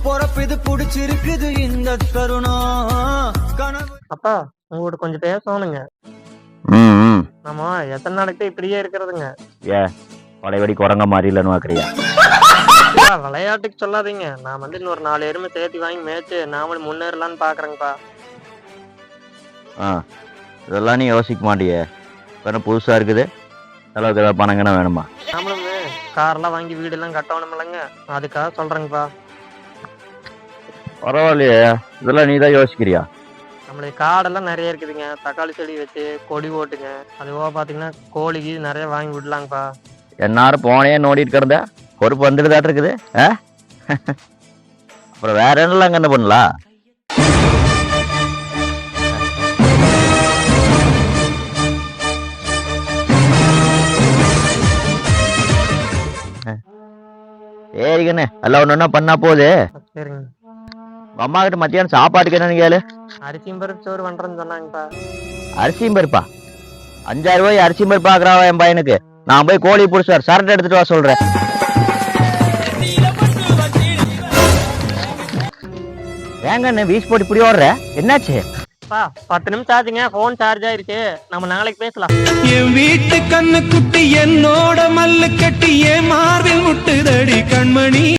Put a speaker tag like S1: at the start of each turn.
S1: பொறப்பு இது புடிச்சிருக்குது இந்த தருணம் கனவு.
S2: அப்பா உங்ககிட்ட கொஞ்சம் பேசணுங்க. நம்ம எத்தனை நாளைக்கு இப்படியே இருக்கிறதுங்க?
S3: ஏ பழையபடி குரங்க மாதிரி இல்லைன்னு பாக்குறியா?
S2: விளையாட்டுக்கு சொல்லாதீங்க. நான் வந்து இன்னொரு 4 எருமை சேர்த்து வாங்கி மேய்ச்சு நாமளும் முன்னேறலான்னு பாக்குறேங்கப்பா.
S3: இதெல்லாம் நீ யோசிக்க மாட்டியே. புதுசா இருக்குது, அளவுக்கு ஏதாவது பணங்கன்னா வேணுமா?
S2: நாமளும் கார்லாம் வாங்கி வீடெல்லாம் கட்டணும் இல்லைங்க, அதுக்காக சொல்றேங்கப்பா.
S3: பரவாயில்லையே, இதெல்லாம் நீ தான் யோசிக்கிறியா?
S2: நம்மளுக்கு காடெல்லாம் நிறைய இருக்குதுங்க. தக்காளி செடி வச்சு கொடி ஓட்டுங்க. அதுவோ பாத்தீங்கன்னா கோழிக்கு நிறைய வாங்கி விடலாங்கப்பா.
S3: எல்லாரும் போனே நோண்டிட்டு கிடந்த பொறுப்பு வந்துட்டுதான் இருக்குது. அப்புறம் வேற என்னலாம் என்ன பண்ணலாம்? சரிங்கண்ணே, எல்லாம் ஒண்ணு ஒண்ணா பண்ணா போகுது.
S2: சரிங்க.
S3: அம்மா கிட்ட மத்தியானம் சாப்பாட்டுக்கு என்னன்னு கேளு.
S2: அரிசியும் பருப்பு சோறு பண்றேன்னு சொன்னாங்கப்பா.
S3: அரிசியும் பருப்பா? 5000 ரூபாய் அரிசியும் பருப்பு ஆக்குறாவா என் பையனுக்கு? நான் போய் கோழி புடிச்சார் சரட்டை எடுத்துட்டு வா சொல்றேன். ஏங்கண்ணே வீஸ் போட்டு இப்படி ஓடுற, என்னாச்சு?
S2: 10 நிமிஷம் ஆச்சுங்க, போன் சார்ஜ் ஆயிருச்சு. நம்ம நாளைக்கு பேசலாம்.
S1: என் வீட்டு கண்ணு குட்டி என்னோட மல்லு கட்டி என் மார்பில் முட்டுதடி கண்மணி.